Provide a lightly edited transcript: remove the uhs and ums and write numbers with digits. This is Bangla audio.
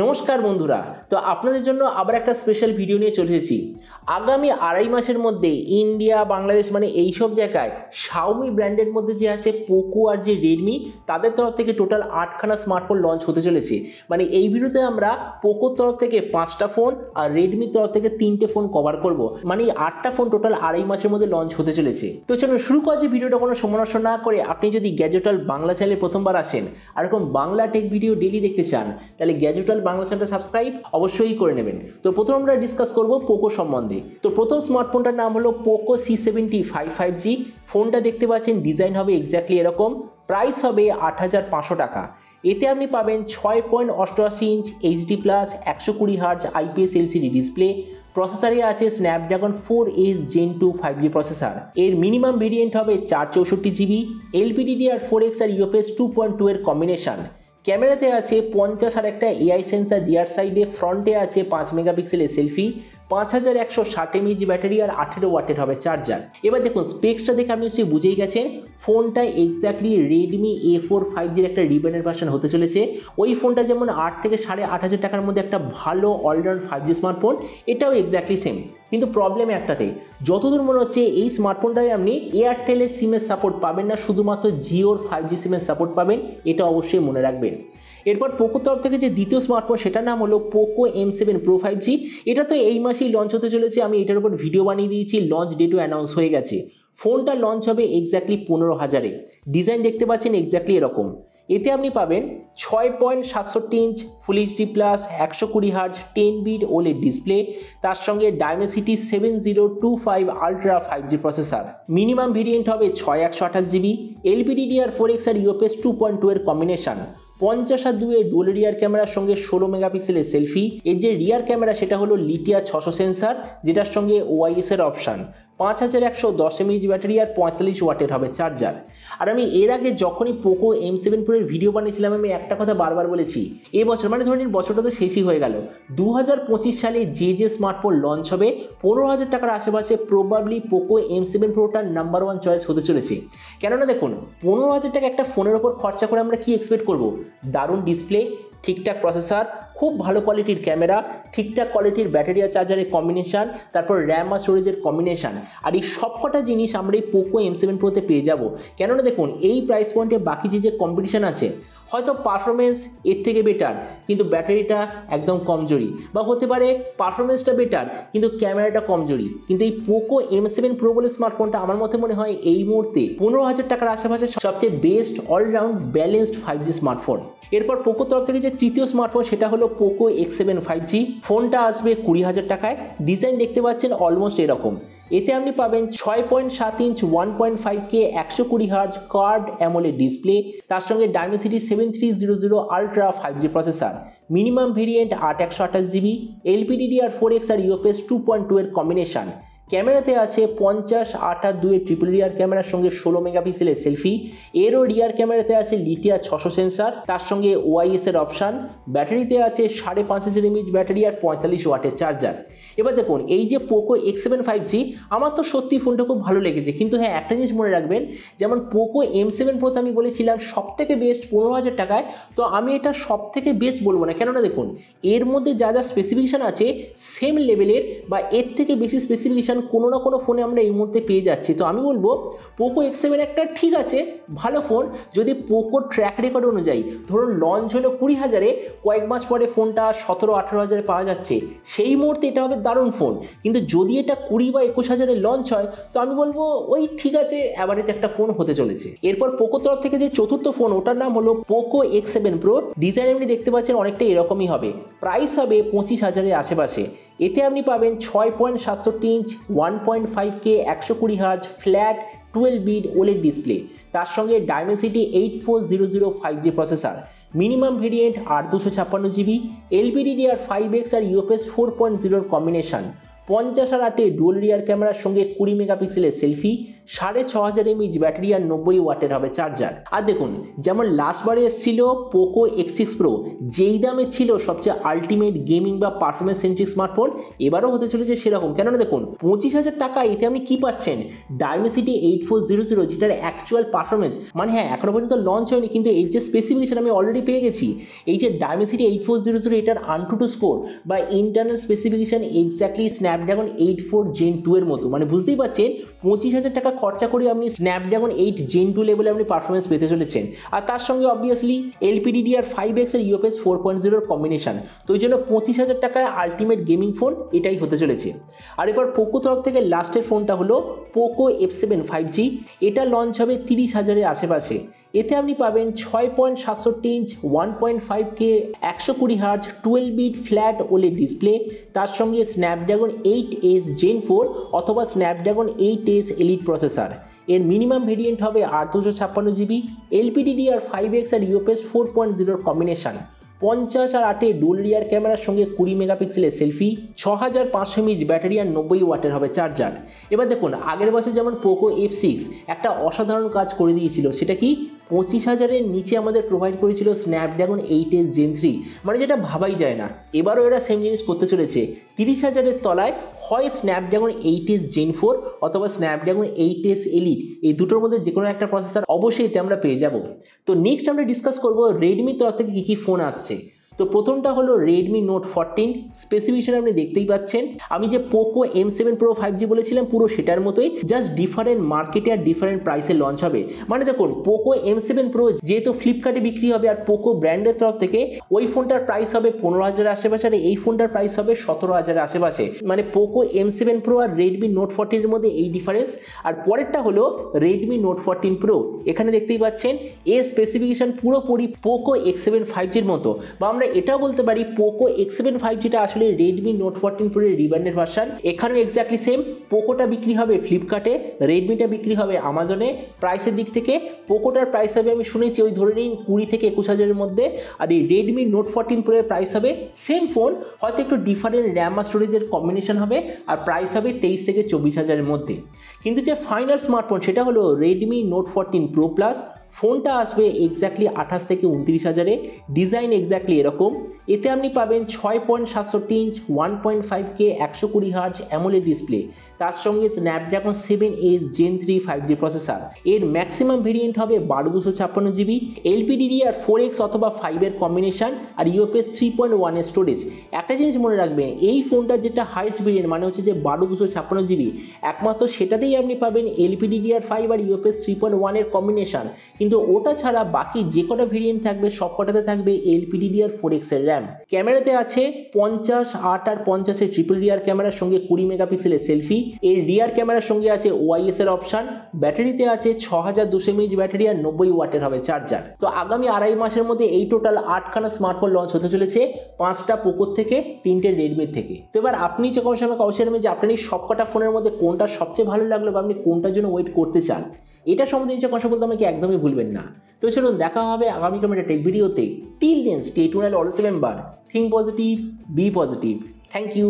নমস্কার বন্ধুরা, তো আপনাদের জন্য আবার একটা স্পেশাল ভিডিও নিয়ে চলে এসেছি। আগামী আড়াই মাসের মধ্যে ইন্ডিয়া, বাংলাদেশ মানে এইসব জায়গায় শাওমি ব্র্যান্ডের মধ্যে যে আছে পোকো আর যে রেডমি, তাদের তরফ থেকে টোটাল 8খানা স্মার্টফোন লঞ্চ হতে চলেছে। মানে এই ভিডিওতে আমরা পোকোর তরফ থেকে 5টা ফোন আর রেডমির তরফ থেকে 3টে ফোন কভার করব। মানে এই 8টা ফোন টোটাল আড়াই মাসের মধ্যে লঞ্চ হতে চলেছে। তো চলুন শুরু করা যে ভিডিওটা কোনো সময় নষ্ট না করে, আপনি যদি গ্যাজেটাল বাংলা চ্যানেলে প্রথমবার আসেন আর এরকম বাংলা টেক ভিডিও ডেলি দেখতে চান, তাহলে গ্যাজেটাল বাংলা চ্যানেলটা সাবস্ক্রাইব অবশ্যই করে নেবেন। তো প্রথম আমরা ডিসকাস করব পোকো সম্বন্ধে। তো প্রথম স্মার্টফোনটার নাম হলো পোকো C70 5G। ফোনটা দেখতে পাচ্ছেন, ডিজাইন হবে এক্স্যাক্টলি এরকম, প্রাইস হবে 8,500 টাকা। এতে আপনি পাবেন 6.88 inch HD+, 120 Hz IPS LCD display. প্রসেসরে আছে Snapdragon 4H Gen 2 5G processor. এর মিনিমাম ভেরিয়েন্ট হবে 464GB, LPDDR4X আর UFS 2.2 এর কম্বিনেশন। ক্যামেরাতে আছে 50 আর একটা AI সেন্সার রিয়ার সাইডে, ফ্রন্টে আছে 5 মেগাপিক্সেলের সেলফি, 5160 mAh ব্যাটারি আর 18 ওয়াটের হবে চার্জার। এবার দেখুন স্পেক্সটা দেখে আপনি নিশ্চয়ই বুঝেই গেছেন, ফোনটা এক্স্যাক্টলি রেডমি A4 5Gর একটা রিব্র্যান্ডেড ভার্সন হতে চলেছে। ওই ফোনটা যেমন 8 থেকে 8,500 টাকার মধ্যে একটা ভালো অলরাউন্ড 5G স্মার্টফোন, এটাও এক্স্যাক্টলি সেম। কিন্তু প্রবলেম একটাতে, যতদূর মনে হচ্ছে এই স্মার্টফোনটায় আপনি এয়ারটেলের সিমের সাপোর্ট পাবেন না, শুধুমাত্র জিওর 5G সিমের সাপোর্ট পাবেন, এটা অবশ্যই মনে রাখবেন। এরপর পোকোর তরফ থেকে যে দ্বিতীয় স্মার্টফোন, সেটার নাম হলো পোকো M7 Pro 5G। এটা তো এই মাসেই লঞ্চ হতে চলেছে, আমি এটার উপর ভিডিও বানিয়ে দিয়েছি, লঞ্চ ডেটও অ্যানাউন্স হয়ে গেছে। ফোনটা লঞ্চ হবে এক্স্যাক্টলি 15,000-এ। ডিজাইন দেখতে পাচ্ছেন এক্স্যাক্টলি এরকম। এতে আপনি পাবেন 6.67 ইঞ্চ ফুল HD+, 120 Hz 10-bit OLED display, তার সঙ্গে Dimensity 7025 Ultra 5G processor. Minimum variant হবে 6128GB, LPDDR4X আর UFS 2.2 এর কম্বিনেশন। 50/2 এর ডুয়াল রিয়ার ক্যামেরার সঙ্গে 16 মেগাপিক্সেলের সেলফি। এর যে রিয়ার ক্যামেরা সেটা হলো লিথিয়া 600 সেন্সার, যেটার সঙ্গে OIS এর অপশান। 5110 mAh ব্যাটারি আর 45 ওয়াটের হবে চার্জার। আর আমি এর আগে যখনই পোকো M7 Pro এর ভিডিও বানিয়েছিলাম, আমি একটা কথা বারবার বলেছি, এবছর মানে ধরে নিন বছরটা তো শেষই হয়ে গেল, 2025 সালে যে স্মার্টফোন লঞ্চ হবে 15,000 টাকার আশেপাশে, প্রবাবলি পোকো M7 Proটা নাম্বার 1 চয়েস হতে চলেছে। কেননা দেখুন, 15,000 টাকা একটা ফোনের ওপর খরচা করে আমরা কি এক্সপেক্ট করব? দারুণ ডিসপ্লে, ঠিকঠাক প্রসেসর, খুব ভালো কোয়ালিটির ক্যামেরা, ঠিকঠাক কোয়ালিটির ব্যাটারি আর চার্জারের কম্বিনেশান, তারপর র্যাম আর স্টোরেজের কম্বিনেশান। আর এই সবকটা জিনিস আমরা এই পোকো M7 Proতে পেয়ে যাব। কেননা দেখুন, এই প্রাইস পয়েন্টে বাকি যে কম্পিটিশান আছে, হয়তো পারফরমেন্স এর থেকে বেটার কিন্তু ব্যাটারিটা একদম কমজোরি, বা হতে পারে পারফরমেন্সটা বেটার কিন্তু ক্যামেরাটা কমজোরি। কিন্তু এই পোকো M7 Pro বলে স্মার্টফোনটা আমার মতে মনে হয় এই মুহূর্তে 15,000 টাকার আশেপাশে সবচেয়ে best all-round balanced 5G smartphone. এরপর পোকোর তরফ থেকে যে তৃতীয় স্মার্টফোন, সেটা হলো পোকো X7 5G। ফোনটা আসবে 20,000 টাকায়। ডিজাইন দেখতে পাচ্ছেন অলমোস্ট এরকম। এতে আপনি পাবেন 6.7 inch 1.5K 120 Hz card AMOLED display, তার সঙ্গে Dimensity 7300 Ultra 5G processor. Minimum variant 8128GB, LPDDR4X আর UFS 2.2 এর কম্বিনেশন। ক্যামেরাতে আছে 50/8/2 এর ট্রিপল রিয়ার ক্যামেরার সঙ্গে 16 মেগাপিক্সেলের সেলফি। এরও রিয়ার ক্যামেরাতে আছে লিথিয়া 600 সেন্সার, তার সঙ্গে OIS এর অপশান। ব্যাটারিতে আছে 5.5 mAh ব্যাটারি আর 45 ওয়াটের চার্জার। এবার দেখুন, এই যে পোকো X7 5G, আমার তো সত্যি ফোনটা খুব ভালো লেগেছে। কিন্তু হ্যাঁ, একটা জিনিস মনে রাখবেন, যেমন পোকো M7 Proতে আমি বলেছিলাম সবথেকে বেস্ট 15,000 টাকায়, তো আমি এটা সবথেকে বেস্ট বলবো না। কেননা দেখুন, এর মধ্যে যা স্পেসিফিকেশান আছে সেম লেভেলের বা এর থেকে বেশি স্পেসিফিকেশান কোনো না কোনো ফোনে আমরা এই মুহূর্তে পেয়ে যাচ্ছি। তো আমি বলবো পোকো X7 একটা ঠিক আছে ভালো ফোন, যদি পোকো ট্র্যাক রেকর্ড অনুযায়ী ধরুন লঞ্চ হলো 20,000-এ, কয়েক মাস পরে ফোনটা 17-18,000-এ পাওয়া যাচ্ছে, সেই মুহূর্তে এটা হবে দারুণ ফোন। কিন্তু যদি এটা 20 বা 21,000-এ লঞ্চ হয়, তো আমি বলবো ওই ঠিক আছে অ্যাভারেজ একটা ফোন হতে চলেছে। এরপর পোকো তরফ থেকে যে চতুর্থ ফোন, ওটার নাম হলো পোকো X7 Pro। ডিজাইন আপনি দেখতে পাচ্ছেন অনেকটা এরকমই হবে, প্রাইস হবে 25,000-এর আশেপাশে। এতে আপনি পাবেন 6.67 inch 1.5K 120 Hz flat 12-bit OLED display, তার সঙ্গে Dimensity 8400 5G processor. Minimum variant 8/256GB, LPDDR5X আর UFS 4.0 কম্বিনেশন। 50/8 ডুয়াল রিয়ার ক্যামেরার সঙ্গে 20 মেগাপিক্সেলের সেলফি, 6500 mAh ব্যাটারি আর 90 ওয়াটের হবে চার্জার। আর দেখুন যেমন লাস্টবারে এসেছিল পোকো X6 Pro, যেই দামে ছিল সবচেয়ে আলটিমেট গেমিং বা পারফরমেন্স সেন্ট্রিক স্মার্টফোন, এবারও হতে চলেছে সেরকম। কেননা দেখুন 25,000 টাকা এতে আপনি কি পাচ্ছেন, Dimensity 8400, যেটার অ্যাকচুয়াল পারফরমেন্স মানে হ্যাঁ এখনো পর্যন্ত লঞ্চ হয়নি কিন্তু এর যে স্পেসিফিকেশন আমি অলরেডি পেয়ে গেছি। এই যে Dimensity 8400 এটার AnTuTu স্কোর বা internal specification exactly Snapdragon 8 Gen 2 এর মতো, মানে বুঝতেই পারছেন 25,000 টাকা খরচা করে আপনি স্ন্যাপড্রাগন 8 Gen 2 লেভেলে আপনি পারফরমেন্স পেতে চলেছেন। আর তার সঙ্গে অবভিয়াসলি LPDDR5X আর UFS 4.0 কম্বিনেশন, তো ওই জন্য 25,000 টাকায় আলটিমেট গেমিং ফোন এটাই হতে চলেছে। আর এবার পোকো তরফ থেকে লাস্টের ফোনটা হলো পোকো F7 5G, এটা লঞ্চ হবে 30,000-এর আশেপাশে। এতে আপনি পাবেন 6.67 inch 1.5K 120 Hz 12 bit flat OLED display, তার সঙ্গে স্ন্যাপড্রাগন 8S Gen 4 অথবা স্ন্যাপড্রাগন 8S এলিট প্রসেসর। এর মিনিমাম ভেরিয়েন্ট হবে 856GB, LPDDR5X আর UFS 4.0 কম্বিনেশন, 50 আর 8 ডুয়াল রিয়ার ক্যামেরার সঙ্গে 20 মেগাপিক্সেলের সেলফি, 6500 mAh ব্যাটারি আর 90 ওয়াটের হবে চার্জার। এবার দেখুন আগের বছর যেমন পোকো F6 একটা অসাধারণ কাজ করে দিয়েছিল, সেটা কি 25,000-এর নিচে আমাদের প্রোভাইড করেছিল স্ন্যাপড্রাগন 8S Gen 3, মানে যেটা ভাবাই যায় না। এবারও এরা সেম জিনিস করতে চলেছে, 30,000-এর তলায় হয় স্ন্যাপড্রাগন 8S Gen 4 অথবা স্ন্যাপড্রাগন 8S এলিট, এই দুটোর মধ্যে যে কোনো একটা প্রসেসর অবশ্যই এতে আমরা পেয়ে যাব। তো নেক্সট আমরা ডিসকাস করব রেডমির তরফ থেকে কী কী ফোন আসছে। তো প্রথমটা হলো Redmi Note 14, স্পেসিফিকেশন আপনি দেখতেই পাচ্ছেন। আমি যে পোকো M7 Pro 5G বলেছিলাম পুরো সেটার মতোই, জাস্ট ডিফারেন্ট মার্কেটে আর ডিফারেন্ট প্রাইসে লঞ্চ হবে। মানে দেখুন পোকো M7 Pro যেহেতু ফ্লিপকার্টে বিক্রি হবে আর পোকো ব্র্যান্ডের তরফ থেকে ওই ফোনটার প্রাইস হবে 15,000-এর আশেপাশে আর এই ফোনটার প্রাইস হবে 17,000-এর আশেপাশে। মানে পোকো M7 Pro আর Redmi Note 14-এর মধ্যে এই ডিফারেন্স। আর পরেরটা হলো Redmi Note 14 Pro, এখানে দেখতেই পাচ্ছেন এর স্পেসিফিকেশন পুরোপুরি পোকো X7 5G-র মতো, বা আমরা এটাও বলতে পারি পোকো X7 5G-টা আসলে Redmi Note 14 Pro এর রিব্র্যান্ডের ভার্সন। এখানেও এক্স্যাক্টলি সেম, পোকোটা বিক্রি হবে ফ্লিপকার্টে, রেডমিটা বিক্রি হবে আমাজনে। প্রাইসের দিক থেকে পোকোটার প্রাইস হবে আমি শুনেছি ওই ধরে নিন 20 থেকে 21,000-এর মধ্যে, আর এই Redmi Note 14 Pro এর প্রাইস হবে সেম ফোন, হয়তো একটু ডিফারেন্ট র্যাম আর স্টোরেজের কম্বিনেশন হবে, আর প্রাইস হবে 23 থেকে 24,000-এর মধ্যে। কিন্তু যে ফাইনাল স্মার্টফোন সেটা হলো Redmi Note 14 Pro Plus, ফোনটা আসবে এক্স্যাক্টলি 28 থেকে 29,000-এ, ডিজাইন এক্স্যাক্টলি এরকম। এতে আপনি পাবেন 6.67 inch 1.5K 120 Hz AMOLED display, তার সঙ্গে Snapdragon 7S Gen 3 5G processor. এর ম্যাক্সিমাম ভেরিয়েন্ট হবে 1256GB, LPDDR4X অথবা 5-এর কম্বিনেশন আর UFS 3.1-এর স্টোরেজ। একটা জিনিস মনে রাখবেন, এই ফোনটা যেটা হাইস্ট ভেরিয়েন্ট মানে হচ্ছে যে 1256GB, একমাত্র সেটাতেই আপনি পাবেন LPDDR5 আর UFS 3.1-এর কম্বিনেশন, কিন্তু ওটা ছাড়া বাকি যে কটা ভেরিয়েন্ট থাকবে সব কটাতে থাকবে LPDDR4X এর র্যাম। ক্যামেরাতে আছে 50, 8 আর 50-এর ট্রিপল রিয়ার ক্যামেরার সঙ্গে 20 মেগাপিক্সেলের সেলফি। এর রিয়ার ক্যামেরার সঙ্গে আছে OIS এর অপশন। ব্যাটারিতে আছে 6200 mAh ব্যাটারি আর 90 ওয়াটের হবে চার্জার। তো আগামী 2.5 মাসের মধ্যে এই টোটাল 8খানা স্মার্টফোন লঞ্চ হতে চলেছে, 5টা পোকোর থেকে, 3টে রেডমির থেকে। তো এবার আপনি যে কোনো সময় অবশ্যই যে আপনার এই সবকটা ফোনের মধ্যে কোনটা সবচেয়ে ভালো লাগলো বা আপনি কোনটার জন্য ওয়েট করতে চান, এটা সম্বন্ধে নিচে কথা বলতে আমাকে একদমই ভুলবেন না। তো চলুন দেখা হবে আগামীকাল একটা টেক ভিডিওতে। Till then stay tuned, always remember, think positive, be positive. Thank you.